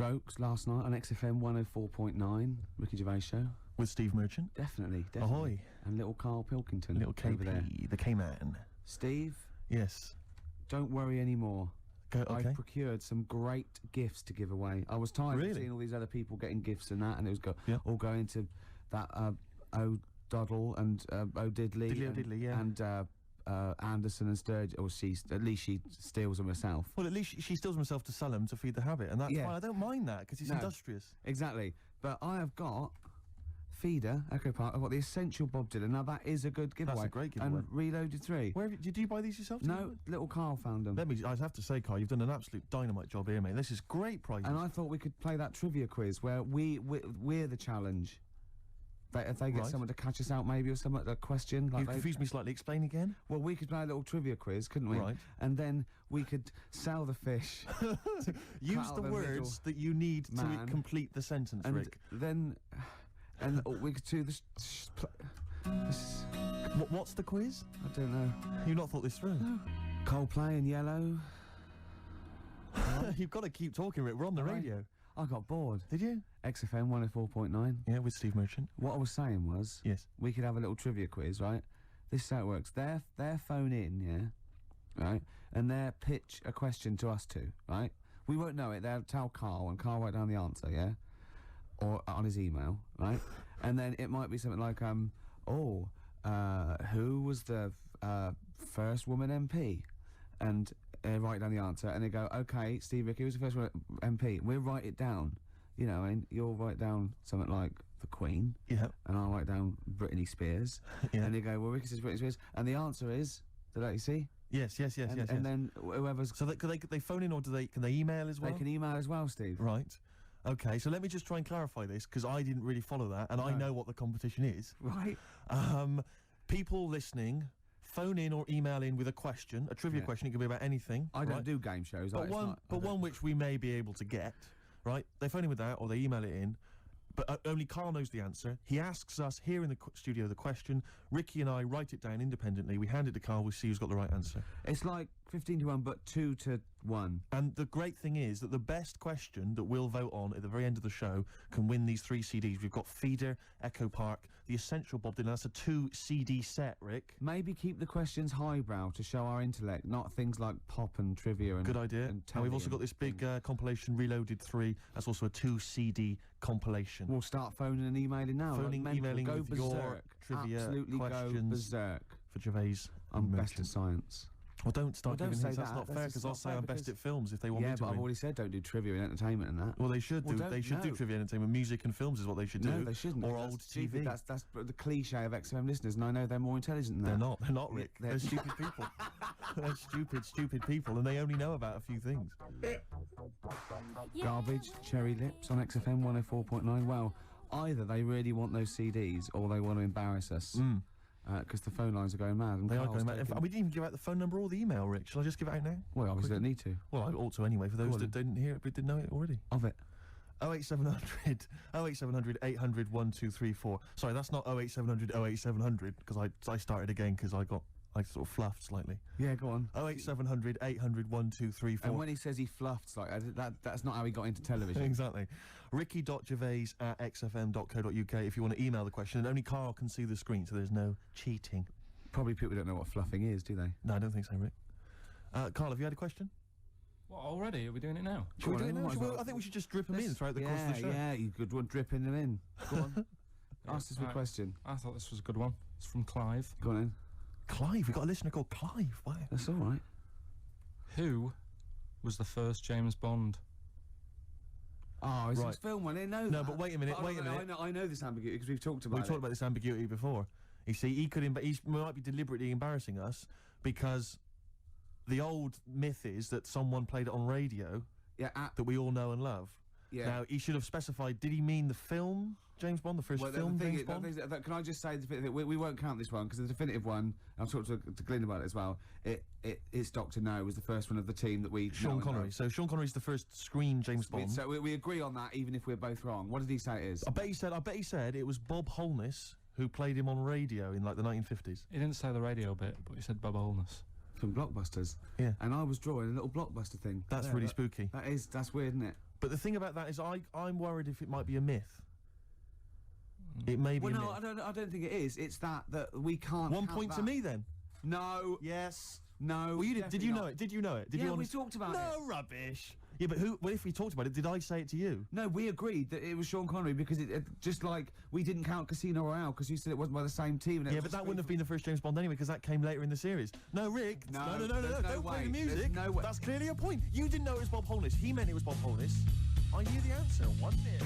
Strokes last night on XFM 104.9, Ricky Gervais show. With Steve Merchant. Definitely. Ahoy. And little Karl Pilkington. Little over there. KP, the K-Man. Steve, Yes. don't worry anymore. Okay. I've procured some great gifts to give away. I was tired Really? of seeing all these other people getting gifts and that, and it was Yeah. all going to that O'Doddle and O'Diddley. Diddley, yeah. And Anderson and Sturgis, or at least she steals them herself. Well, at least she steals herself to sell them to feed the habit, and that's Yeah. fine. I don't mind that, because it's No. industrious. Exactly. But I have got Feeder, Echo Park, I've got the Essential Bob Dylan. Now that is a good giveaway. That's a great giveaway. And Reloaded 3. Where did you buy these yourself? No, little Karl found them. I have to say, Karl, you've done an absolute dynamite job here, mate. This is great prizes. And I thought we could play that trivia quiz where we're the challenge. If they get Right. someone to catch us out, maybe, or someone a question. Like You've confused me slightly. Explain again. Well, we could play a little trivia quiz, couldn't we? Right. And then we could sell the fish. Use the words that you need to man. complete the sentence, And Rick. then, we could do this. What's the quiz? I don't know. You've not thought this through. Coldplay in Yellow. You've got to keep talking, Rick. We're on the radio. I got bored. Did you? XFM 104.9. Yeah, with Steve Merchant. What I was saying was, Yes. we could have a little trivia quiz, right? This is how it works. Their phone in, yeah, right, and they'll pitch a question to us two, right? We won't know it. They'll tell Karl, and Karl write down the answer, yeah, or on his email, right? And then it might be something like, who was the first woman MP? And write down the answer, and they go, okay, Steve, Ricky, who was the first woman MP? We'll write it down. You know, and you'll write down something like the Queen, Yeah. and I'll write down Britney Spears, Yeah. and they go, well, Ricky says Britney Spears, and the answer is, did you see? Yes. And then whoever's, So can they phone in, or can they email as well? they can email as well, Steve. Right. Okay, so let me just try and clarify this, because I didn't really follow that, and I know what the competition is. Right. People listening, phone in or email in with a question, a trivia question. It could be about anything. I don't right? do game shows. But one which we may be able to get, right? They phone in with that, or they email it in. But only Karl knows the answer. He asks us here in the studio the question. Ricky and I write it down independently. We hand it to Karl. We see who's got the right answer. It's like 15 to 1, but 2 to 1. And the great thing is that the best question that we'll vote on at the very end of the show can win these 3 CDs. We've got Feeder, Echo Park, the Essential Bob Dylan. That's a 2 CD set, Rick. Maybe keep the questions highbrow to show our intellect, not things like pop and trivia and... Good idea. And we've also got this big compilation, Reloaded 3. That's also a 2 CD compilation. We'll start phoning and emailing now. Phoning, like emailing go with berserk. your trivia Absolutely questions go berserk. for Gervais. I'm best at Merchant. science. Well, don't start Well, don't giving say hints. That's that. not That's fair, just because not I'll say fair I'm best because- at films if they want me Yeah, to but I've win. already said don't do trivia and entertainment and that. Well, they should do. don't- They should no. do trivia and entertainment. Music and films is what they should do. No, they shouldn't. Or That's old stupid. TV. That's the cliche of XFM listeners, and I know they're more intelligent than that. They're not. They're not, Rick. They're- They're stupid people. They're stupid people, and they only know about a few things. Garbage, Cherry Lips on XFM 104.9. Well, either they really want those CDs, or they want to embarrass us. Because the phone lines are going mad. And They are Karl's going mad. taking- We didn't even give out the phone number or the email, Rick. Shall I just give it out now? Well, obviously don't need to. Well, I ought to anyway, for those on that didn't hear it but didn't know it already. Of it. 08700 800 1234. Sorry, that's not 08700 08700, because I started again because I sort of fluffed slightly. Yeah, go on. 08700 800 1234. And when he says he fluffed, like that's not how he got into television. Exactly. ricky.gervais@xfm.co.uk if you want to email the question, and only Karl can see the screen, so there's no cheating. Probably people don't know what fluffing is, do they? No, I don't think so, Rick. Karl, have you had a question? What, already? Are we doing it now? Should we do it now? might as well. I think we should just drip them in throughout the course of the show. Yeah, you could one dripping them in. Go on. Ask us a right. question. I thought this was a good one. It's from Clive. Go on in. Clive, we've got a listener called Clive. Wow. That's all right. Who was the first James Bond? Oh, it's Right. this film one. I know No, that. but wait a minute, wait a minute. I know this ambiguity because we've talked about We it. talked about this ambiguity before. You see, he might be deliberately embarrassing us because the old myth is that someone played it on radio Yeah, that we all know and love. Yeah. Now, he should have specified, did he mean the film James Bond, the first film the thing James is, Bond? can I just say, we won't count this one, because the definitive one, I'll talk to Glyn about it as well, it's Dr. No was the first one of the team that we know Sean and Connery. love. So Sean Connery's the first screen James Bond. So we agree on that, even if we're both wrong. What did he say it is? I bet he said it was Bob Holness who played him on radio in like the 1950s. He didn't say the radio bit, but he said Bob Holness. From Blockbusters. Yeah. And I was drawing a little Blockbuster thing. That's really spooky. That's weird, isn't it? But the thing about that is I'm worried if it might be a myth. It may be Well, a no, myth. I don't think it is. It's that we can't. 1 count point to that. me then. No. Yes. No. Well, you did definitely you know not. it? Did you know it? Did Yeah, you we honest- talked about it. No rubbish. Yeah, but well, if we talked about it, did I say it to you? No, we agreed that it was Sean Connery because it just like we didn't count Casino Royale because you said it wasn't by the same team. And it Yeah, was but just that wouldn't have been the first James Bond anyway, because that came later in the series. No, Rick. No, no. there's no Don't play way. the There's music. no way. That's clearly a point. You didn't know it was Bob Holness. He meant it was Bob Holness. I knew the answer. 1-0.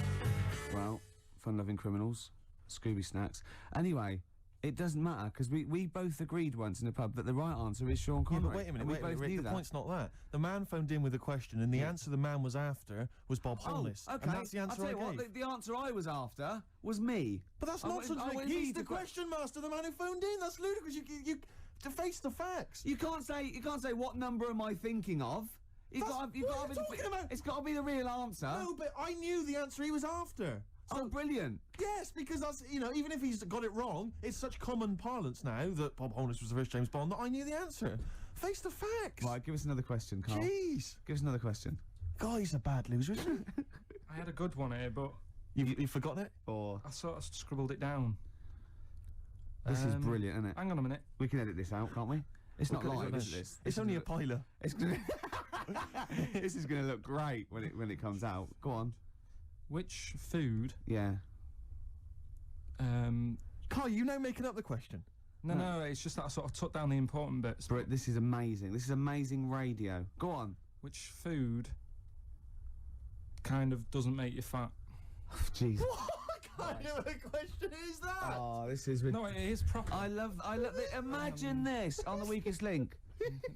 Well, fun-loving criminals, Scooby snacks. Anyway, it doesn't matter because we both agreed once in a pub that the right answer is Sean Yeah, Connery. but wait a minute, and we wait a minute, both Rick, knew the that. point's not that. The man phoned in with a question, and the answer the man was after was Bob Holness. Oh, okay. And that's the answer I'll tell you I gave. what, the answer I was after was me. But that's I nonsense, wanted- I Rick. wanted He's me the to que- question master, the man who phoned in. That's ludicrous. You to face the facts. You can't say what number am I thinking of. You've That's- got, you've what got are you talking about? It's got to be the real answer. No, but I knew the answer he was after. Oh, brilliant. Yes, because that's, even if he's got it wrong, it's such common parlance now that Bob Holness was the first James Bond that I knew the answer. Face the facts. Right, give us another question, Karl. Jeez. Give us another question. Guy's a bad loser, isn't he? I had a good one here, but You've forgotten it? Or I sort of scribbled it down. this is brilliant, isn't it? Hang on a minute. We can edit this out, can't we? It's not Look at live, this. is it? This It's only a is piler. It's gonna this is going to look great when it comes out. Go on. Which food? Yeah. Carl, you know making up the question. No, it's just that I sort of took down the important bits. But this is amazing. This is amazing radio. Go on. Which food kind of doesn't make you fat? Jeez. What kind of a question is that? Oh, this is. No, it is proper. I love. Imagine this on the weakest link.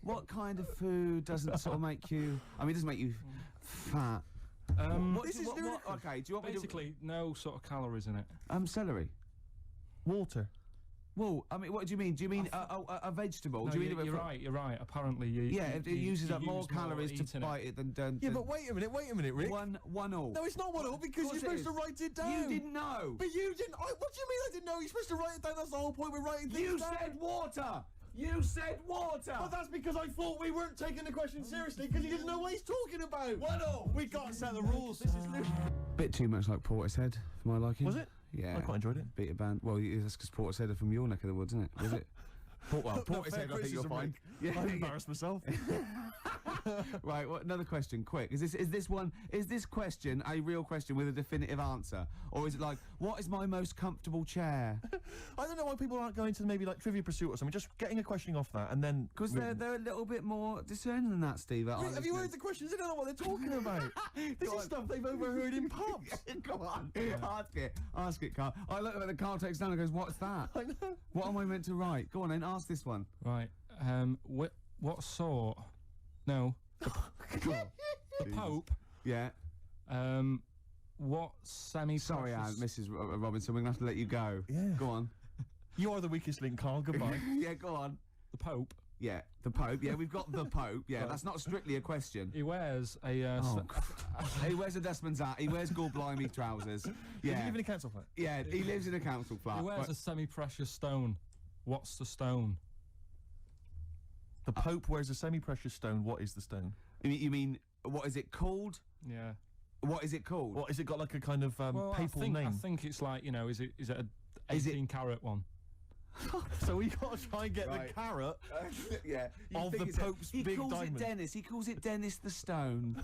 What kind of food doesn't sort of make you? I mean, it doesn't make you fat. This is ludicrous. Okay. Do you want Basically, no sort of calories in it. me to? Celery. Water. Well, I mean, what do you mean? Do you mean a vegetable? No, do you mean you're right. You're right. Apparently, you. Yeah, it uses up you more use calories to eating bite it than. Yeah, but wait a minute, Rick. One all. No, it's not 1-0 because Of course you're it supposed to is. write it down. You didn't know. But you didn't. What do you mean I didn't know? You're supposed to write it down. That's the whole point. We're writing things You down. said water. You said water. But that's because I thought we weren't taking the question seriously because he doesn't know what he's talking about. 1-0. We got to set the rules. This is ludicrous. Bit too much like Portishead for my liking. Was it? Yeah. I quite enjoyed it. Beat a band. Well, that's because Portishead are from your neck of the woods, isn't it? Was it? Well, Portishead, I think you'll find. Yeah, I've embarrassed myself. Right. Well, another question, quick. Is this question a real question with a definitive answer, or is it like, what is my most comfortable chair? I don't know why people aren't going to maybe like Trivia Pursuit or something. Just getting a question off that and then. Because they're a little bit more discerning than that, Steve. Rick, have you heard the questions? They don't know what they're talking about. This is stuff they've overheard in pubs. Come on, ask it, Carl. I look at the Carl takes down and goes, "What's that? I know. What am I meant to write? Go on, then ask this one." Right. What sort? No. The Pope. Yeah. What semi? Sorry, Mrs. Robinson, we're gonna have to let you go. Yeah. Go on. You are the weakest link, Carl. Goodbye. Yeah, go on. The Pope. Yeah, the Pope. Yeah, we've got the Pope. Yeah, that's not strictly a question. He wears a. He wears a dustman's hat. He wears gore blimey trousers. Does Yeah. he live in a council flat? Yeah, he lives in a council flat. He wears Right. a semi-precious stone. What's the stone? The Pope wears a semi-precious stone. What is the stone? You mean what is it called? Yeah. What is it called? What is it got like a kind of Well, papal I name? think it's like, is it a Is it- 18-carat one? So we got to try and get Right. the carrot. Yeah. You Of think the it's a- Pope's he big calls diamond. it Dennis. He calls it Dennis the Stone.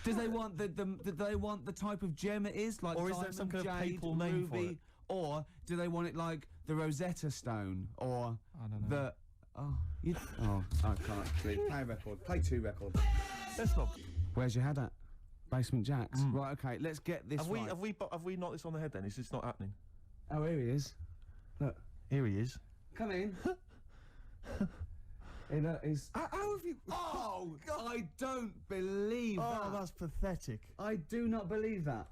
Do they want do they want the type of gem it is, like Or is there diamond, some kind of jade, papal name for ruby, it? or do they want it like the Rosetta Stone, or I don't know. I can't. Play a record. Play 2 records. Let's not. Where's your head at? Basement Jacks. Right. Okay. Let's get this Have right. we knocked this on the head then? It's just not happening. Oh, here he is. Look. Here he is. Come in. He's. How have you? Oh, I don't believe Oh, that. that's pathetic. I do not believe that.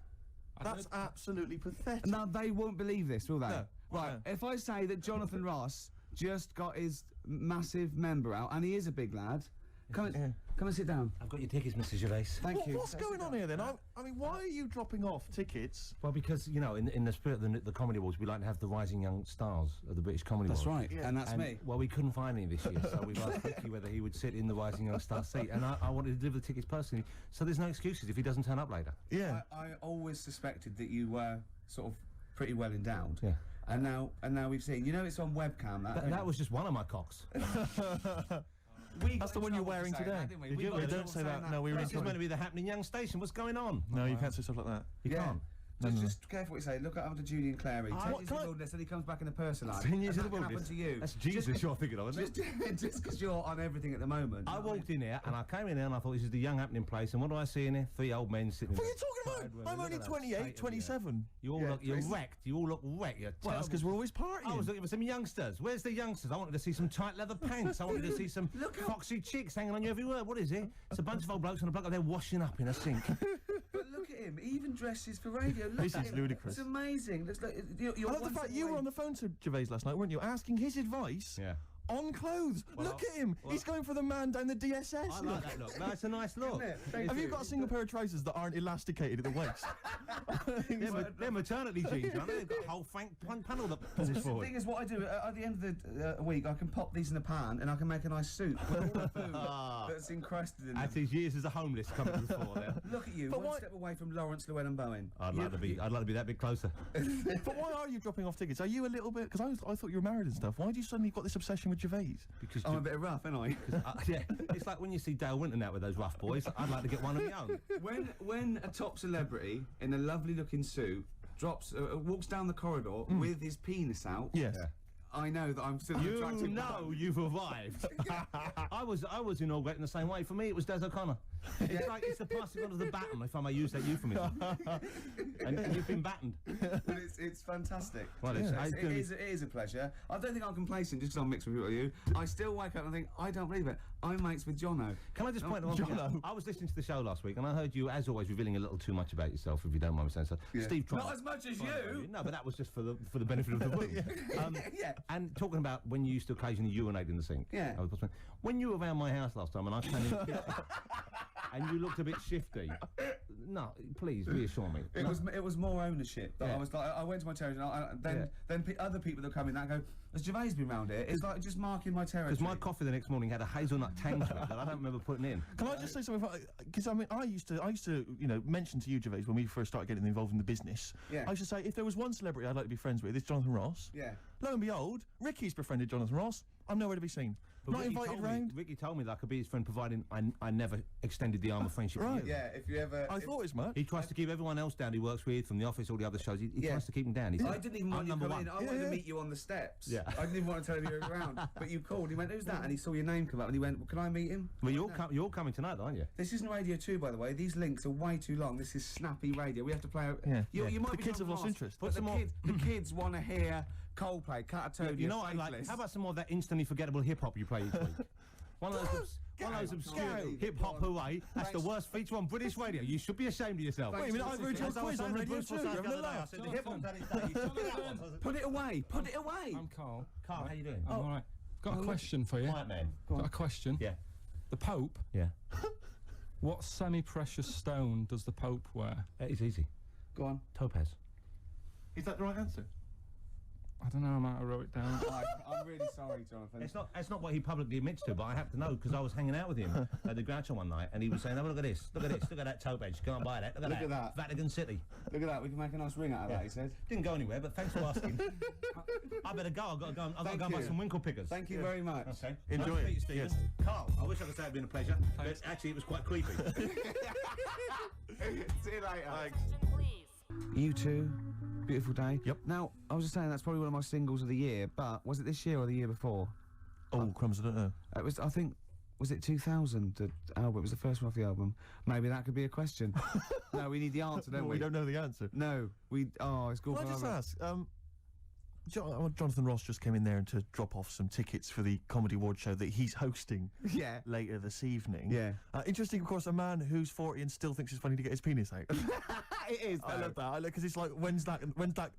That's absolutely pathetic. Now, they won't believe this, will they? No. Right, No. if I say that Jonathan Ross just got his massive member out, and he is a big lad, Come and sit down. I've got your tickets, Mr. Gervais. Thank you. What's going on here then? I mean, why are you dropping off tickets? Well, because, you know, in the spirit of the Comedy Awards, we like to have the rising young stars of the British Comedy That's Awards. right, and that's me. Well, we couldn't find any this year, so we've asked Ricky whether he would sit in the rising young star seat, and I wanted to deliver the tickets personally, so there's no excuses if he doesn't turn up later. Yeah. I always suspected that you were sort of pretty well endowed. Yeah. And now we've seen. You know, it's on webcam. That was just one of my cocks. That's the one you're wearing today. Don't say that. No, we were This is meant to be the happening young station. What's going on? No, you can't say stuff like that. You can't. Just careful what you say. Look at after Julian Clary. 10 years in the wilderness, and he comes back in the person life. 10 years in the That can happen wilderness. to you. That's Jesus you're thinking of, isn't it? Just because you're on everything at the moment. I walked in here and I came in here and I thought this is the young happening place, and what do I see in here? 3 old men sitting. What are you talking about? I'm only 28, 27. You all look, you're wrecked. You all look wrecked. You're Well, that's because we're always partying. I was looking for some youngsters. Where's the youngsters? I wanted to see some tight leather pants. I wanted to see some foxy chicks hanging on you everywhere. What is it? It's a bunch of old blokes and a bloke up there washing up in a sink. But look at him. He even dresses for radio. Look This at is him. ludicrous. It's amazing. Looks like you're I love the one fact step you away. were on the phone to Gervais last night, weren't you? Asking his advice Yeah. on clothes. Look at him. He's going for the man down the DSS. I like that look. That's a nice look. Isn't it? Thank Have you got a single pair of trousers that aren't elasticated at the waist? They're maternity jeans, aren't they? They've got a whole panel that pulls The forward. thing is, what I do at the end of the week, I can pop these in a pan and I can make a nice soup with all the food that's encrusted in At them. his years as a homeless coming before there. Look at you, But one why- step away from Lawrence Llewellyn Bowen. I'd like to be that bit closer. But why are you dropping off tickets? Are you a little bit... Because I thought you were married and stuff. Why do you suddenly got this obsession with Gervais? Because I'm a bit rough, aren't I? yeah, it's like when you see Dale Winton out with those rough boys. I'd like to get one of my own. When a top celebrity in a lovely looking suit walks down the corridor with his penis out, Yes. I know that I'm still an You attractive know man. you've arrived. I was inaugurating the same way. For me, it was Des O'Connor. It's like it's the passing on of the baton, if I may use that euphemism. and you've been battened. But it's fantastic. Well, It is a pleasure. I don't think I'm complacent just because I'm mixed with you. I still wake up and think, I don't believe it. I'm mates with Jono. Can I just point one thing out? I was listening to the show last week, and I heard you, as always, revealing a little too much about yourself, if you don't mind me saying so. Yeah. Steve Trump. Not as much as you. No, but that was just for the benefit of the room. Yeah. And talking about when you used to occasionally urinate in the sink. Yeah. When you were around my house last time and I came in and you looked a bit shifty, no, please reassure me. It was more ownership. That Yeah. I was like, I went to my territory, and then other people that come in, that go, has Gervais been round here? It's like just marking my territory. Because my coffee the next morning had a hazelnut tang to it that I don't remember putting in. Can I just say something? Because I mean, I used to, you know, mention to you, Gervais, when we first started getting involved in the business. Yeah. I used to say, if there was one celebrity I'd like to be friends with, it's Jonathan Ross. Yeah. Lo and behold, Ricky's befriended Jonathan Ross. I'm nowhere to be seen. But Not Ricky invited told me- round. Ricky told me that I could be his friend, providing I never extended the arm of friendship. Right. To you. Yeah, if you ever... I thought as much. He tries to keep everyone else down he works with, from The Office, all the other shows. He Yeah. tries to keep them down. He said, I didn't even want I'm you to number come in. one. I wanted to meet you on the steps. Yeah. I didn't even want to tell him you were around. But you called. He went, who's that? And he saw your name come up and he went, well, can I meet him? Well, you're coming tonight, aren't you? This isn't Radio 2, by the way. These links are way too long. This is snappy radio. We have to play out... Yeah. You might The be kids have Jonathan lost Ross, interest. But the kids want to hear Coldplay, Catatonia, You know what I like? Faithless. How about some more of that instantly forgettable hip hop you play each week? One of those obscure Go. hip hop hooray. That's the worst feature on British radio. You should be ashamed of yourself. Thanks. Wait a minute, I've heard your As I was quiz on saying to Radio Bruce 2. Forsyth You're the having a other day, I laugh. said the hip hop's had its day. You should be that one. Put it away. Put it away. I'm Karl. Carl, how you doing? I'm all right. Got a question for you. Quiet man. Got a question. Yeah. The Pope. Yeah. What semi-precious stone does the Pope wear? It's easy. Go on. Topaz. Is that the right answer? I don't know. I might have wrote it down. I'm really sorry, Jonathan. It's not what he publicly admits to, but I have to know because I was hanging out with him at the Groucho one night, and he was saying, "Oh, look at this, look at this, look at that topaz. Go and buy that. Look Look at that. Vatican City." Look at that. We can make a nice ring out of that, he said. Didn't go anywhere, but thanks for asking. I better go. I've got to go. I've got to go and buy you. some winkle pickers. Thank you very much. Okay. Enjoy Nice to it. meet you, Stephen. Yes. Carl, I wish I could say it'd been a pleasure, but actually it was quite creepy. See you later. Thanks. You too. Beautiful day. Yep. Now, I was just saying that's probably one of my singles of the year, but was it this year or the year before? Oh, crumbs, I don't know. It was, I think, was it 2000, the album? It was the first one off the album. Maybe that could be a question. No, we need the answer, don't No, we? we don't know the answer. No, it's good Can for I just another- ask, Jonathan Ross just came in there to drop off some tickets for the Comedy Award show that he's hosting Yeah. later this evening. Yeah. Interesting, of course, a man who's 40 and still thinks it's funny to get his penis out. It is, I love that, because it's like, when's that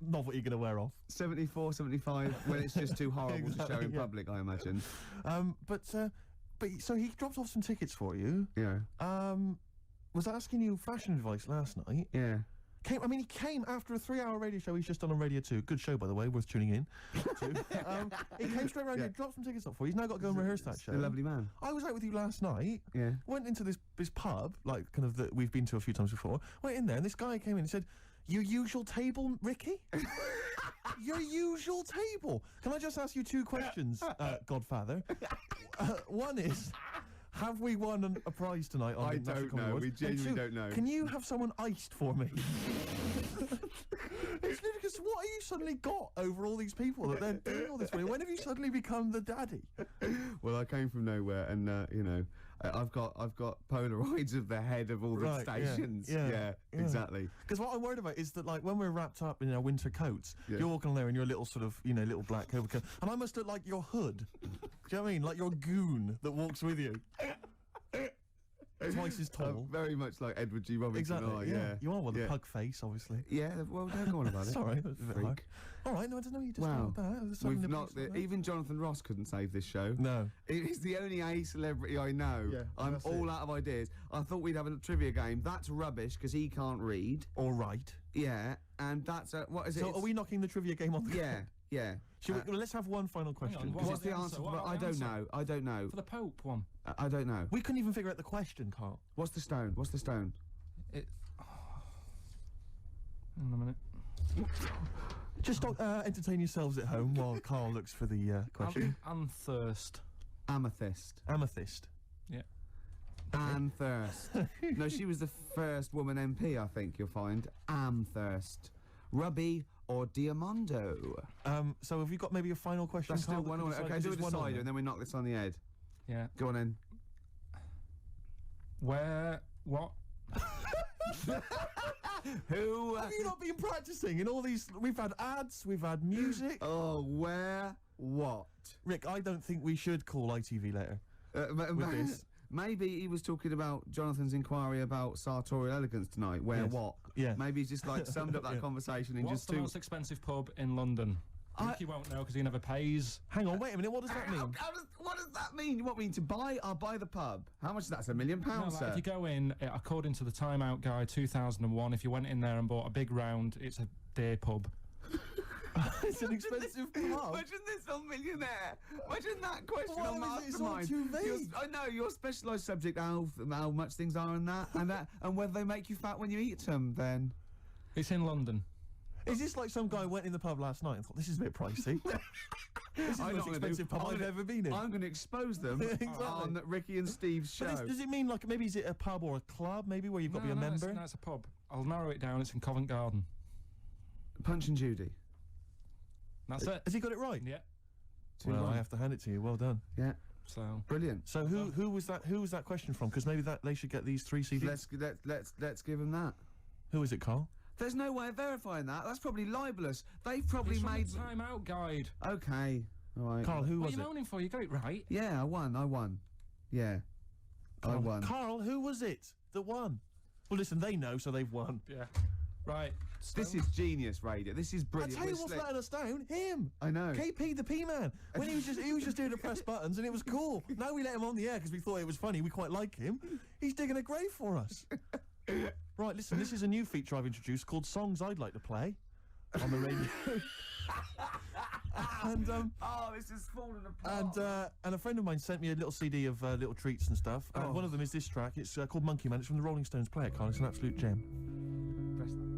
novelty going to wear off? 74, 75, when it's just too horrible to show Exactly, in yeah. public, I imagine. But But so he dropped off some tickets for you. Yeah. Was asking you fashion advice last night. Yeah. He came after a 3-hour radio show he's just done on Radio 2. Good show, by the way, worth tuning in to. He came straight around here, dropped some tickets up for you. He's now got to go and rehearse that show. A lovely man. I was out with you last night. Yeah. Went into this pub, like kind of that we've been to a few times before. Went in there, and this guy came in and said, "Your usual table, Ricky? Your usual table." Can I just ask you 2 questions, Godfather? One is, have we won a prize tonight? On I the National don't Comedy know. Awards? We genuinely And 2, don't know. Can you have someone iced for me? It's because what have you suddenly got over all these people that they're doing all this for you? When have you suddenly become the daddy? Well, I came from nowhere, and you know, I've got Polaroids of the head of all the Right, yeah, stations. yeah. Exactly. Because what I'm worried about is that, like, when we're wrapped up in our winter coats, Yeah. you're walking there in your little sort of, little black overcoat, and I must look like your hood. Do you know what I mean? Like your goon that walks with you. Twice as tall. Very much like Edward G. Robinson. Exactly. Yeah. You are with yeah. the pug face, obviously. Yeah. Well, don't go on about it. Sorry, that was a bit Freak. hard. All right, no, I don't know. You just Wow. got that. There's something We've to not. be said. Even Jonathan Ross couldn't save this show. No. He's the only A celebrity I know. Yeah, I'm that's all it. out of ideas. I thought we'd have a trivia game. That's rubbish because he can't read. All right. Yeah, and that's what is it? So It's- are we knocking the trivia game on the Yeah, yeah. Should we, let's have one final question. on, What's What's the the answer? answer? What But about I the don't answer? know. I don't know. For the Pope one. I don't know. We couldn't even figure out the question, Carl. What's the stone? What's the stone? It. Hang on a minute. Just entertain yourselves at home while Carl looks for the question. Anthurst. Amethyst. Amethyst. Yeah. Amthirst. No, she was the first woman MP, I think you'll find. Amthirst. Ruby or Diamondo? So have you got maybe a final question? That's still Carl, that one can on it. decide- Okay, because do a it's one on decider there. and then we knock this on the head. Yeah. Go on then. Where? What? Who? Have you not been practicing in all these? We've had ads, we've had music. Oh, where? What? Rick, I don't think we should call ITV later. With this. Maybe he was talking about Jonathan's inquiry about sartorial elegance tonight. Where? Yes. What? Yeah. Maybe he's just like summed up that Yeah. conversation in What's just the two. most expensive pub in London? Ricky won't know because he never pays. Hang on, wait a minute. What does that mean? What does that mean? You want me to buy? I'll buy the pub. How much is that? It's £1 million, No, like, sir. if you go in, according to the Time Out Guide 2001, if you went in there and bought a big round, it's a day pub. It's an expensive pub. Imagine this on Millionaire. Imagine that question Why on is it- it's all Mastermind. too vague. I know your specialised subject, how much things are in that, and whether they make you fat when you eat them. Then It's in London. Is this like some guy went in the pub last night and thought, this is a bit pricey? This is the I'm most not gonna expensive do- pub I'm I've gonna- ever been in. I'm going to expose them Exactly. on Ricky and Steve's show. But does it mean like maybe is it a pub or a club maybe where you've got to be a member? It's a pub. I'll narrow it down. It's in Covent Garden. Punch and Judy. That's it. Has he got it right? Yeah. Well, 2-1. I have to hand it to you. Well done. Yeah, So brilliant. So who was that? Who was that question from? Because maybe that they should get these 3 CDs. Let's give them that. Who is it, Carl? There's no way of verifying that. That's probably libelous. They've probably it's from made. the Time Out Guide. Okay. All right. Carl, who What are was you it? moaning for? You got it right. Yeah, I won. Yeah. I Carl. won. Carl, who was it that won? Well, listen, they know, so they've won. Yeah. Right. This is genius radio. This is I brilliant. tell you We're what's slick. letting us down? Him. I know. KP the P-Man. When he was just doing the press buttons and it was cool. Now we let him on the air because we thought it was funny. We quite like him. He's digging a grave for us. Right, listen, this is a new feature I've introduced called Songs I'd Like to Play on the radio. And Oh, this is falling apart. and a friend of mine sent me a little CD of little treats and stuff. Oh. One of them is this track. It's called Monkey Man. It's from the Rolling Stones. Play it, Carl. It's an absolute gem.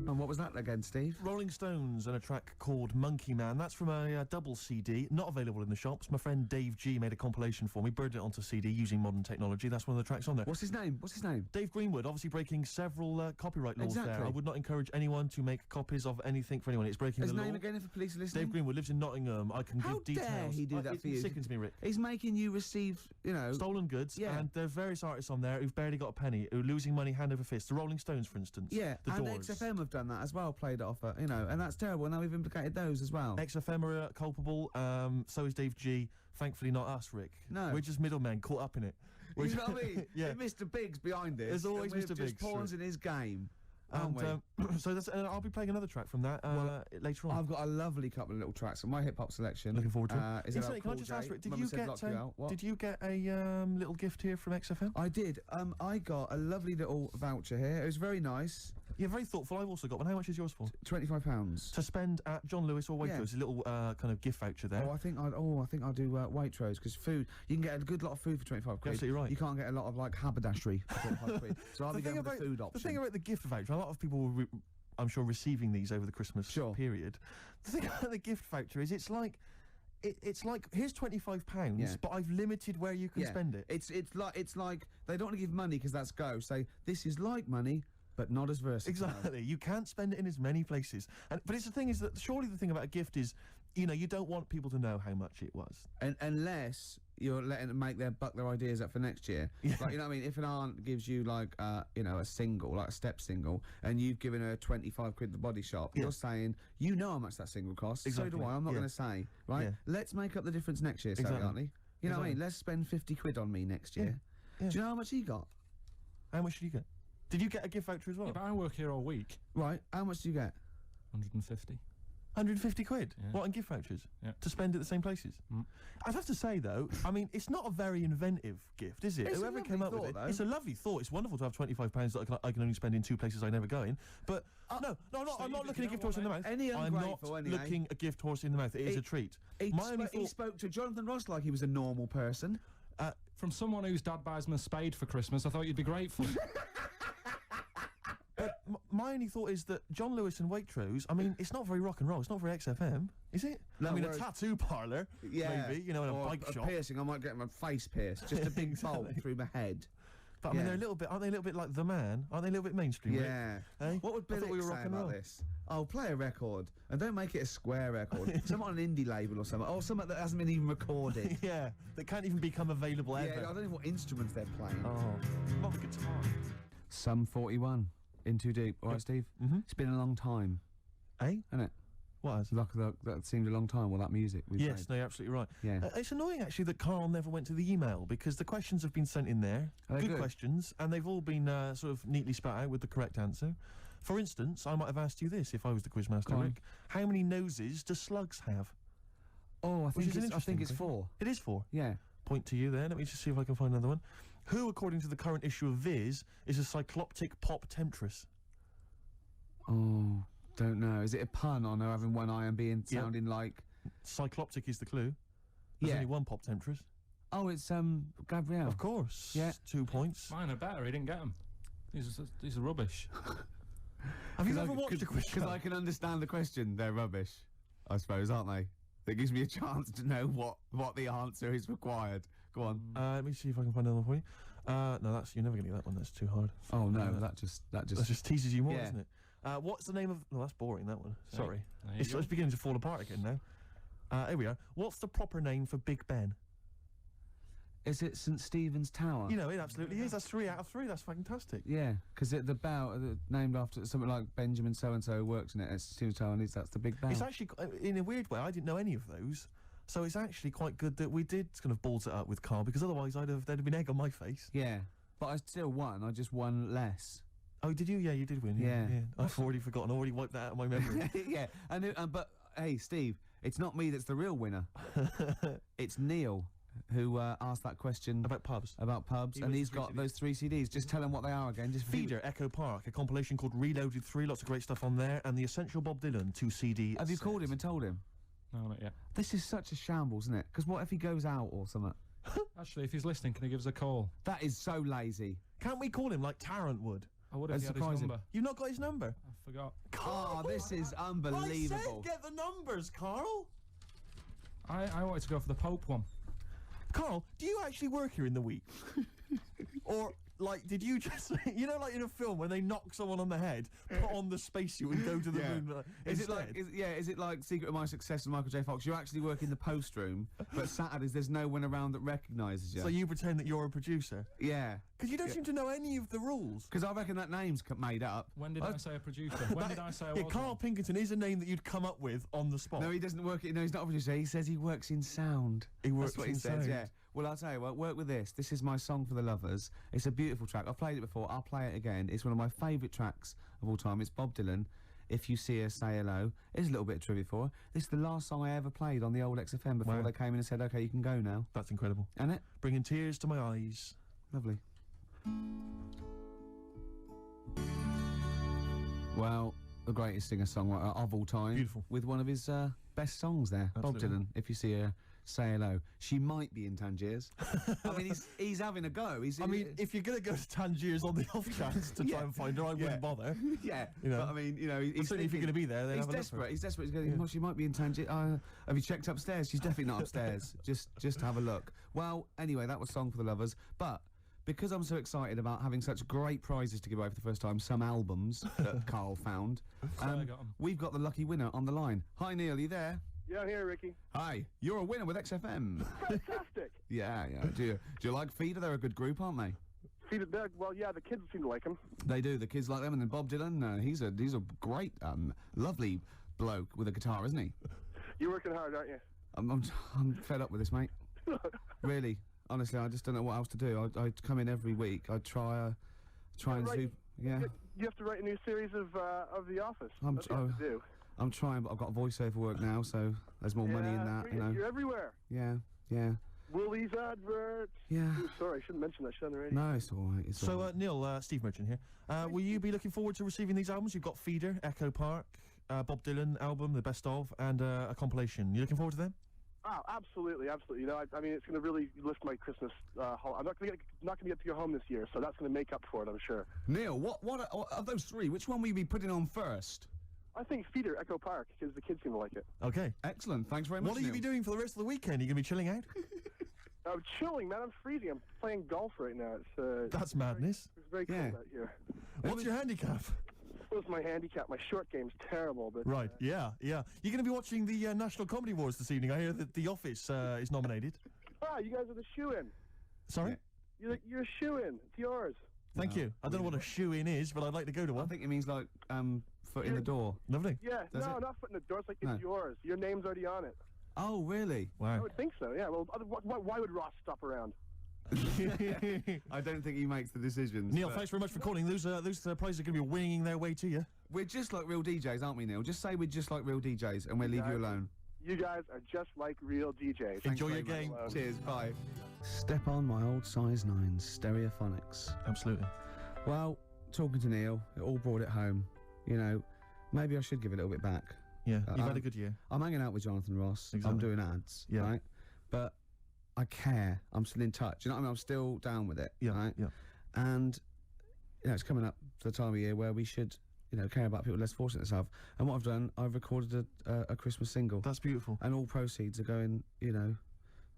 And what was that again, Steve? Rolling Stones and a track called Monkey Man. That's from a double CD, not available in the shops. My friend Dave G made a compilation for me, burned it onto CD using modern technology. That's one of the tracks on there. What's his name? Dave Greenwood, obviously breaking several copyright laws there. Exactly. I would not encourage anyone to make copies of anything for anyone. It's breaking His the law. name again, if the police are listening. Dave Greenwood lives in Nottingham. I can How give details. dare he do that for you? It sickens me, Rick. He's making you receive, Stolen goods, Yeah. and there's various artists on there who've barely got a penny, who are losing money hand over fist. The Rolling Stones, for instance. Yeah, The and Doors. XFM have done that as well, played it off, and that's terrible. Now we've implicated those as well. XFM are culpable, so is Dave G. Thankfully not us, Rick. No. We're just middlemen caught up in it. You know what I mean? Yeah. Mr. Big's behind this. There's always and we're Mr. just Biggs, pawns in his game. Aren't And so that's, and I'll be playing another track from that later on. I've got a lovely couple of little tracks on my hip hop selection. Looking forward to it. Is Incidentally, can I just ask, Rick, did you get a little gift here from XFM? I did. I got a lovely little voucher here. It was very nice. Yeah, very thoughtful. I've also got one. How much is yours for? £25 To spend at John Lewis or Waitrose. A little kind of gift voucher there. I think I'll do Waitrose, because food, you can get a good lot of food for 25 quid. Absolutely right. You can't get a lot of like haberdashery for 25 quid. So I'll be going with the food option. The thing about the gift voucher, a lot of people will I'm sure receiving these over the Christmas period. The thing about the gift voucher is it's like here's £25, but I've limited where you can spend it. It's like they don't want to give money because that's go. Say this is like money, but not as versatile. Exactly. You can't spend it in as many places. But it's the thing is that surely the thing about a gift is, you don't want people to know how much it was. Unless you're letting them make their ideas up for next year. Yeah. Like, you know what I mean? If an aunt gives you like a single, like a step single, and you've given her 25 quid at the body shop, you're saying, you know how much that single costs. Exactly. So do I. I'm not going to say, right? Yeah. Let's make up the difference next year, exactly. aren't we? You know what I mean? Let's spend 50 quid on me next year. Yeah. Do you know how much he got? How much did you get? Did you get a gift voucher as well? Yeah, but I work here all week. Right. How much do you get? 150. 150 quid? Yeah. What, on gift vouchers? Yeah. To spend at the same places? Mm. I'd have to say, though, I mean, it's not a very inventive gift, is it? It's Whoever a came up lovely with thought, it, it's a lovely thought. It's wonderful to have £25 that I can only spend in 2 places I never go in. But no, I'm not looking a gift horse in the mouth. Any I'm not ungrateful, anyway. looking a gift horse in the mouth. It is a treat. He spoke to Jonathan Ross like he was a normal person. From someone whose dad buys him a spade for Christmas, I thought you'd be grateful. But my only thought is that John Lewis and Waitrose, I mean, it's not very rock and roll. It's not very XFM, is it? No, I mean, a tattoo parlour, maybe, in a bike shop. A piercing, I might get my face pierced. Just a big bolt through my head. But I mean, aren't they a little bit like The Man? Aren't they a little bit mainstream? Yeah. Eh? What would Billy say about this? Oh, play a record, and don't make it a square record. Something on an indie label or something. Or something that hasn't been even recorded. Yeah, that can't even become available ever. Yeah, I don't know what instruments they're playing. Oh, not the guitar. Sum 41. In Too Deep. All right, Steve? Mm-hmm. It's been a long time. Eh? Hasn't it? What has? That seemed a long time, all that music we Yes, played. no, you're absolutely right. Yeah. It's annoying, actually, that Karl never went to the email, because the questions have been sent in there. Good questions, and they've all been sort of neatly spat out with the correct answer. For instance, I might have asked you this if I was the quizmaster, Rick. How many noses do slugs have? Oh, I think it's 4. It is 4? Yeah. Point to you there. Let me just see if I can find another one. Who, according to the current issue of Viz, is a cycloptic pop temptress? Oh, don't know. Is it a pun on her having one eye and sounding like... Cycloptic is the clue. There's only one pop temptress. Oh, it's Gabrielle. Of course. Yeah. 2 points. Mine are better, he didn't get them. These are rubbish. Have you ever watched a quiz show? Because I can understand the question. They're rubbish, I suppose, aren't they? That gives me a chance to know what the answer is required. Go on. Let me see if I can find another one for you. No, you're never going to get that one. That's too hard. Oh no, that just teases you more, doesn't it? What's the name of... Well, that's boring, that one. Sorry. It's beginning to fall apart again now. Here we are. What's the proper name for Big Ben? Is it St Stephen's Tower? You know, it absolutely is. That's 3 out of 3. That's fantastic. Yeah, because the bell named after something like Benjamin so-and-so works in it. It's Stephen's Tower, and that's the Big Bell. It's actually, in a weird way, I didn't know any of those. So it's actually quite good that we did kind of balls it up with Karl, because otherwise there'd have been egg on my face. Yeah, but I still won. I just won less. Oh, did you? Yeah, you did win. Yeah. I've already forgotten. I already wiped that out of my memory. Yeah, but hey, Steve, it's not me that's the real winner. It's Neil who asked that question about pubs. And he's got those 3 CDs. Just tell him what they are again. Just Feeder, Echo Park, a compilation called Reloaded 3. Lots of great stuff on there, and the Essential Bob Dylan 2 CD. Have you called him and told him? No, not yet. This is such a shambles, isn't it? Because what if he goes out or something? Actually, if he's listening, can he give us a call? That is so lazy. Can't we call him like Tarrant would? I would have had his number. You've not got his number? I forgot. Oh, this is unbelievable. I said get the numbers, Karl. I wanted to go for the Pope one. Karl, do you actually work here in the week? Or, like, did you just, like in a film when they knock someone on the head, put on the spacesuit and go to the moon? Is it like Secret of My Success with Michael J. Fox? You actually work in the post room, but Saturdays there's no one around that recognises you. So you pretend that you're a producer? Yeah. Because you don't seem to know any of the rules. Because I reckon that name's made up. When did I say a producer? When did I say I was? Karl Pinkerton is a name that you'd come up with on the spot. No, he doesn't work. No, he's not a producer. He says he works in sound. He works That's what in he sound. says. Yeah. Well, I'll tell you what, work with this. This is my song for the lovers. It's a beautiful track. I've played it before. I'll play it again. It's one of my favourite tracks of all time. It's Bob Dylan. If You See Her, Say Hello. Here's a little bit of trivia for her. This is the last song I ever played on the old XFM before Wow. they came in and said, OK, you can go now. That's incredible. And it? Bringing tears to my eyes. Lovely. Well, the greatest singer-songwriter of all time. Beautiful. With one of his best songs there. Absolutely. Bob Dylan, If You See Her, Say Hello. She might be in Tangiers. I mean, he's having a go. I mean, if you're going to go to Tangiers on the off chance to try and find her, I wouldn't bother. Yeah, You know. but I mean, you know, But he's certainly if you're going to be there, then He's have a look for desperate. her. He's desperate. He's going. Well, she might be in Tangier. Have you checked upstairs? She's definitely not upstairs. Just have a look. Well, anyway, that was Song for the Lovers. But because I'm so excited about having such great prizes to give away for the first time, some albums that Karl found, I got 'em. we've got the lucky winner on the line. Hi, Neil. You there? Yeah, I'm here, Ricky. Hi. You're a winner with XFM. Fantastic. Yeah. Do you like Feeder? They're a good group, aren't they? Feed it back. Well, yeah, the kids seem to like him. They do. The kids like them, and then Bob Dylan. He's a great, lovely bloke with a guitar, isn't he? You're working hard, aren't you? I'm fed up with this, mate. Really, honestly, I just don't know what else to do. I come in every week. I try and right. do. Yeah, You have to write a new series of The Office. I'm That's what you have to do. I'm trying, but I've got voiceover work now, so there's more money in that. You know. You're everywhere. Yeah. Woolies adverts. Yeah. Ooh, sorry, I shouldn't mention that shit on the radio. No, it's all right. It's all So, right. Neil, Steve Merchant here. Will you be looking forward to receiving these albums? You've got Feeder, Echo Park, Bob Dylan album, the best of, and a compilation. You looking forward to them? Oh, absolutely. You know, I mean, it's going to really lift my Christmas. I'm not going to get to go home this year, so that's going to make up for it, I'm sure. Neil, what of those three? Which one will you be putting on first? I think Feeder, Echo Park, because the kids seem to like it. Okay. Excellent. Thanks very much. What will you be Neil. doing for the rest of the weekend? Are you going to be chilling out? I'm chilling, man. I'm freezing. I'm playing golf right now. That's madness. It's very cold out here. What's your handicap? What's my handicap? My short game's terrible, but Right, yeah. You're going to be watching the National Comedy Awards this evening. I hear that The Office is nominated. you guys are the shoe-in. Sorry? You're a shoe-in. It's yours. Thank you. I don't know what a shoe-in is, but I'd like to go to I one. think it means like foot in the door. Lovely. Yeah, Does no, it? not foot in the door. It's like No. it's yours. Your name's already on it. Oh, really? I Wow. would think so. Yeah. Well, why would Ross stop around? I don't think he makes the decisions. Neil, but thanks very much for calling. Those prizes are going to be winging their way to you. We're just like real DJs, aren't we, Neil? Just say we're just like real DJs, and we'll leave you guys- alone. You guys are just like real DJs. Thanks Enjoy very your game. much. Cheers. Bye. Step on my old size 9 stereophonics. Absolutely. Well, talking to Neil, it all brought it home. You know, maybe I should give a little bit back. Yeah, you've had I'm- a good year. I'm hanging out with Jonathan Ross. I'm Exactly. doing ads, Yeah. right? But I care. I'm still in touch. You know what I mean? I'm still down with it, Yeah, right? yeah. And you know, it's coming up to the time of year where we should, you know, care about people less fortunate than themselves. And what I've done, I've recorded a Christmas single, That's beautiful. and all proceeds are going, you know,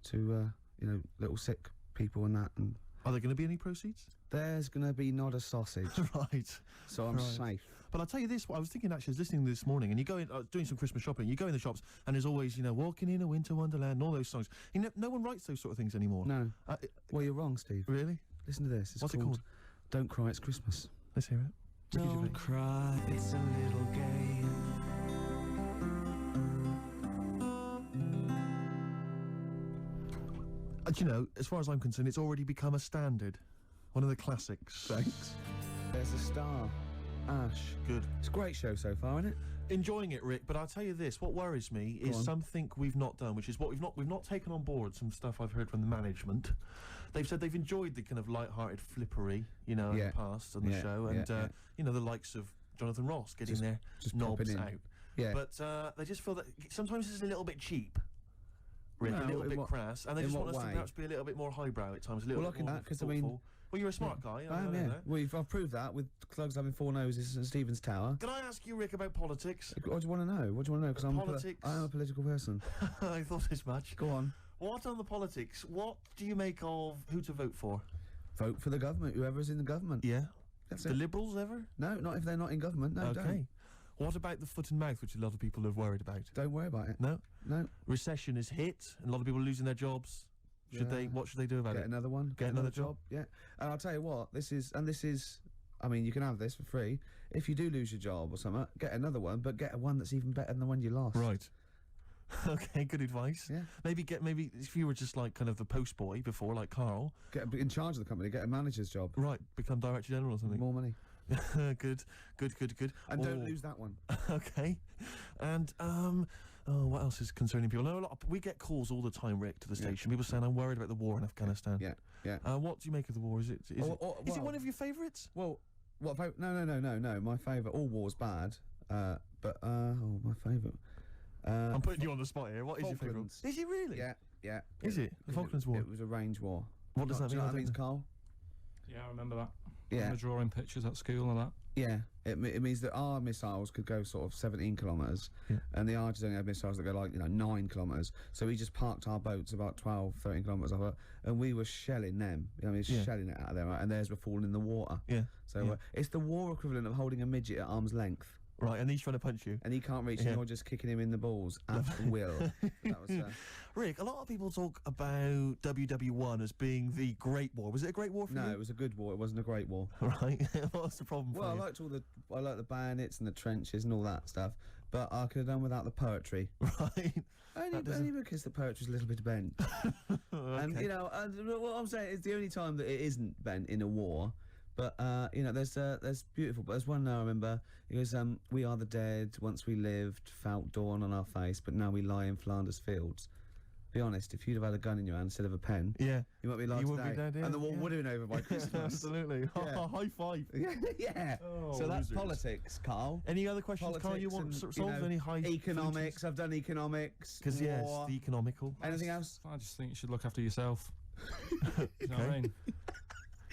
to you know, little sick people and that. And Are there going to be any proceeds? there's gonna be not a sausage, Right. so I'm Right. safe. But I'll tell you this, I was thinking actually, I was listening this morning, and you go in, doing some Christmas shopping, you go in the shops, and there's always, you know, Walking in a Winter Wonderland, and all those songs. You know, no one writes those sort of things anymore. No, Uh, well, you're wrong, Steve. really? Listen to this. It's What's it called called? "Don't Cry, It's Christmas." Let's hear it. Ricky Gervais. cry, it's a little game. Do you know, as far as I'm concerned, it's already become a standard. One of the classics. Thanks. There's a star, Ash. Good. It's a great show so far, isn't it? Enjoying it, Rick, but I'll tell you this, what worries me Go is on. something we've not done, which is what we've not taken on board some stuff I've heard from the management. They've said they've enjoyed the kind of light-hearted flippery, you know, in Yeah. the past on the Yeah, show, yeah, and yeah. You know, the likes of Jonathan Ross getting Just- their just knobs popping in. out. Yeah. But they just feel that sometimes it's a little bit cheap. Rick, No, a little in bit what- crass, and they in just what want us to way? perhaps be a little bit more highbrow at times, a little Well, bit look at more that, 'cause I mean- thoughtful. Well, you're a smart guy. I am, know yeah. that. Well, I've proved that with Clugs having 4 noses and Stephen's Tower. Can I ask you, Rick, about politics? What do you want to know? What do you want to know? Because Politics. I am a political person. I thought as much. Go on. What on the politics? What do you make of who to vote for? Vote for the government, whoever's in the government. Yeah. That's The it. Liberals ever? No, not if they're not in government. No, Okay. What about the foot and mouth, which a lot of people are worried about? Don't worry about it. No. No. Recession is hit, and a lot of people are losing their jobs. Should they? Yeah. What should they do about Get it? another one. Get another job. Yeah. And I'll tell you what, this is, I mean, you can have this for free. If you do lose your job or something, get another one, but get one that's even better than the one you lost. Right. Okay, good advice. Yeah. Maybe if you were just like kind of the post boy before, like Karl, Get in charge of the company, get a manager's job. right, become director general or something. More money. Good. And don't Oh, lose that one. Okay. And what else is concerning people? No, we get calls all the time, Rick, to the station. People saying, I'm worried about the war in Afghanistan. Yeah. What do you make of the war? Is it well, one of your favourites? Well, no. My favourite. All war's bad. But my favourite. I'm putting you on the spot here. What is your favourite? Falklands. Is it really? Yeah. Is it? The Falklands War? It was a range war. What does that Do you mean? know what that means, Karl? Yeah, I remember that. I Yeah. remember drawing pictures at school and that. Yeah, it means that our missiles could go sort of 17 kilometres, and the Argies only had missiles that go like 9 kilometres. So we just parked our boats about 12, 13 kilometres off it, and we were shelling them. You know, I mean, shelling it out of there, right? And theirs were falling in the water. Yeah. So it's the war equivalent of holding a midget at arm's length, Right, and he's trying to punch you. and he can't reach, and you're just kicking him in the balls at will. That was. Rick, a lot of people talk about WW1 as being the Great War. Was it a great war for you? No, it was a good war. It wasn't a great war. Right. What's the problem for Well, you? I liked the bayonets and the trenches and all that stuff, but I could have done without the poetry. Right. Only because the poetry's a little bit bent. And what I'm saying is the only time that it isn't bent in a war. But there's beautiful. But there's one now I remember. It goes, "We are the dead. Once we lived, felt dawn on our face, but now we lie in Flanders fields." Be honest, if you'd have had a gun in your hand instead of a pen, Yeah. you might be alive You today. would be dead, yeah, and the war yeah. would have been over by Christmas. Absolutely. Yeah. High five. Yeah. Oh, So that's losers. politics, Carl. Any other questions, Carl, you want and, solved? you know, Any high economics. I've done economics. Because, yes, war. the economical. Anything else? I just think you should look after yourself. You know what I mean?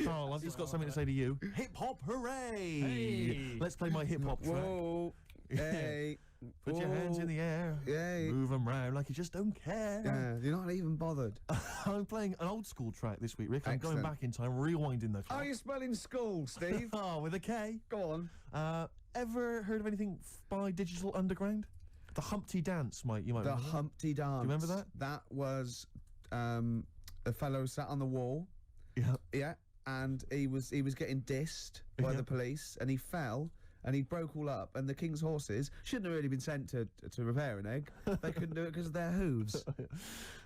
Carl, I've just got something to say to you. Hip hop, hooray! Hey. Let's play my hip hop track. Whoa. Hey. Put your hands in the air. Yay. Move them round like you just don't care. Yeah, you're not even bothered. I'm playing an old school track this week, Rick. I'm going Excellent. back in time, rewinding the clock. Are you spelling school, Steve? Oh, with a K. Go on. Ever heard of anything by Digital Underground? The Humpty Dance, you might The remember. Humpty Dance. Do you remember that? That was a fellow sat on the wall. Yeah. Yeah, and he was getting dissed by Yeah. the police, and he fell. And he broke all up, and the king's horses shouldn't have really been sent to repair an egg. They couldn't do it because of their hooves.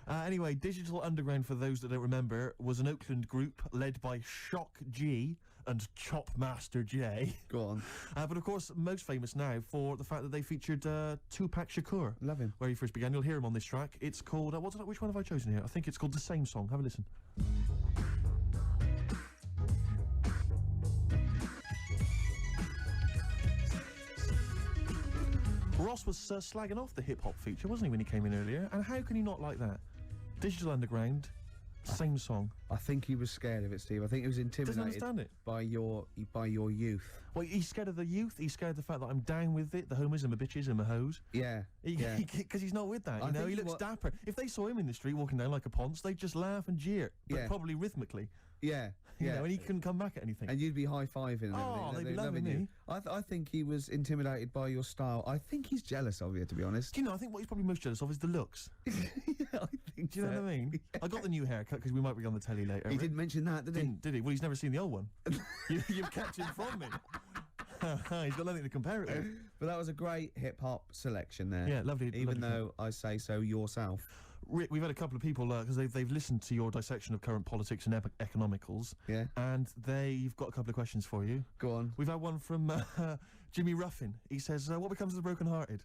Anyway, Digital Underground, for those that don't remember, was an Oakland group led by Shock G and Chop Master J. Go on. But of course, most famous now for the fact that they featured Tupac Shakur. Love him. Where he first began. You'll hear him on this track. It's called, which one have I chosen here? I think it's called The Same Song. Have a listen. Ross was slagging off the hip-hop feature, wasn't he, when he came in earlier? And how can you not like that? Digital Underground, same song. I think he was scared of it, Steve. I think he was Doesn't intimidated understand it. by your youth. Well, he's scared of the youth. He's scared of the fact that I'm down with it, the homies and the bitches and the hoes. Yeah. Yeah. Because he's not with that. I You know, think he he looks wa- dapper. If they saw him in the street walking down like a ponce, they'd just laugh and jeer, but Yeah. probably rhythmically. Yeah. You Yeah. know, and he couldn't come back at anything. And you'd be high-fiving and Oh, everything. they'd be loving me. you. I think he was intimidated by your style. I think he's jealous of you, to be honest. Do you know, I think what he's probably most jealous of is the looks. Yeah, I think Do you know what I mean? I got the new haircut because we might be on the telly later. He didn't mention that, did he? Did he? Well, he's never seen the old one. You've kept it from me. He's got nothing to compare it with. But that was a great hip-hop selection there. Yeah, lovely. Even lovely though I say so yourself. Rick, we've had a couple of people because they've listened to your dissection of current politics and economicals, Yeah. and they've got a couple of questions for you. Go on. We've had one from Jimmy Ruffin. He says, "What becomes of the broken-hearted?"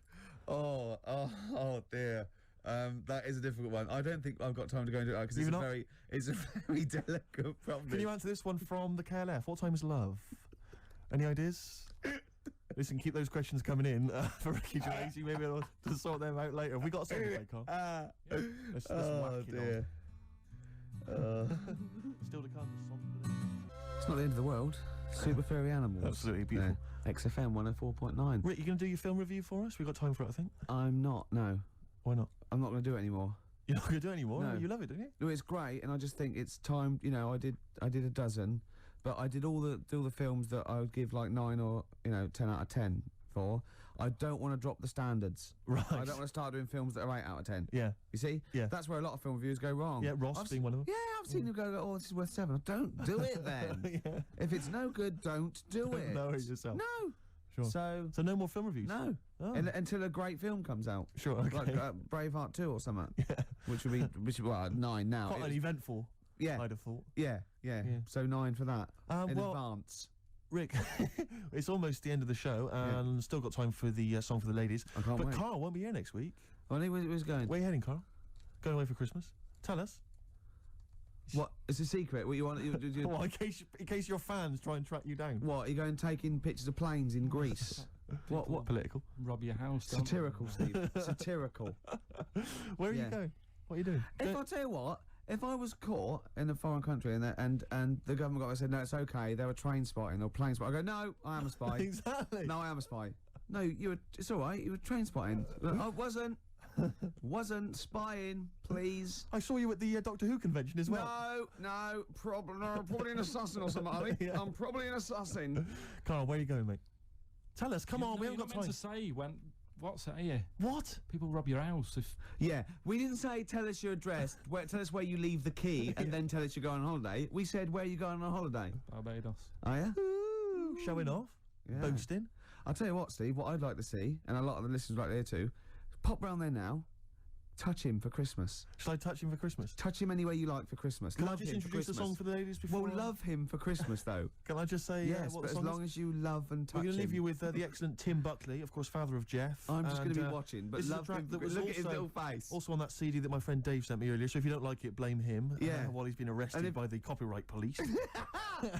Oh dear. That is a difficult one. I don't think I've got time to go into it because You've not? it's a very delicate problem. Can you answer this one from the KLF? What time is love? Any ideas? Listen, keep those questions coming in for Ricky Gervais. You may be able to sort them out later. Have we got a song to play, Carl? Let's whack it dear. on. Still to come. The song for the day. It's not the end of the world. Super furry animals. Absolutely beautiful. XFM 104.9. Rick, you going to do your film review for us? We've got time for it, I think. I'm not. No, Why not? I'm not going to do it anymore. You're not going to do it anymore? No. You love it, don't you? No, it's great, and I just think it's time. You know, I did a dozen, but I did all the films that I would give like 9 or 10 out of 10 for. I don't want to drop the standards. Right. I don't want to start doing films that are 8 out of 10. Yeah. You see? Yeah. That's where a lot of film reviews go wrong. Yeah, Ross I've being one of them. Yeah, I've seen them go, oh, this is worth 7. Don't do it then. Yeah. If it's no good, don't do it. Know it yourself. No. Sure. So no more film reviews? no, Oh. until a great film comes out. Sure, okay. Like Braveheart 2 or something. Yeah. Which would be well 9 now. Quite an eventful, Yeah. I'd have thought. Yeah. So 9 for that in well, advance. Rick, it's almost the end of the show, and still got time for the song for the ladies. I can't but wait. Karl won't be here next week. Well, he was going. Where are you heading, Karl? Going away for Christmas? Tell us. What? It's a secret. What you want? Well, in case your fans try and track you down. What? Are you going taking pictures of planes in Greece? What? Political. Rob your house. don't Satirical, Steve. Satirical. Where are you Yeah. going? What are you doing? If I tell you what, if I was caught in a foreign country and the government got said no, it's okay, they were train spotting or plane spotting, I go no, I am a spy. Exactly. No, I am a spy. No, it's all right. You were train spotting. I wasn't spying. Please. I saw you at the Doctor Who convention as well. No, probably an assassin or something. I think. Yeah. I'm probably an assassin. Karl, where are you going, mate? Tell us. Come you? on, we haven't You're got not time. meant to say when. What's that here? What? People rob your house if. Yeah, we didn't say tell us your address. Tell us where you leave the key, and then tell us you're going on holiday. We said where you going on holiday. Barbados. Oh yeah. Ooh, showing off. Yeah. Boasting. I'll tell you what, Steve. What I'd like to see, and a lot of the listeners like to hear too, pop round there now. Touch him for Christmas. Shall I touch him for Christmas? Touch him any way you like for Christmas. Can Love I just him for introduce the Christmas. song for the ladies before? Well, love him for Christmas, though. Can I just say Yes, what but the as song long is? as you love and touch We're going to leave him. you with the excellent Tim Buckley, of course, father of Jeff. I'm just going to and, be watching, but this is a love track him. that was Look at his also- little face. Also on that CD that my friend Dave sent me earlier, so if you don't like it, blame him. Yeah. While he's been And arrested if- by the copyright police.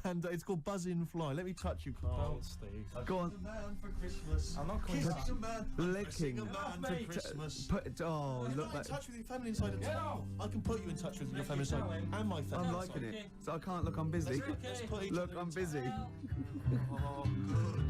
And it's called Buzz in Fly. Let me touch you, Karl. Don't, Steve. Go on. A man for Christmas. I'm not coming Kissing back. a man. Licking. Kissing a man for Christmas. Oh, You're look not in that. touch with your feminine side at all. I can put you in touch with your feminine side and my feminine I'm side. liking it. So I can't look. I'm busy. Let's put each Look, other I'm in busy. Oh, good.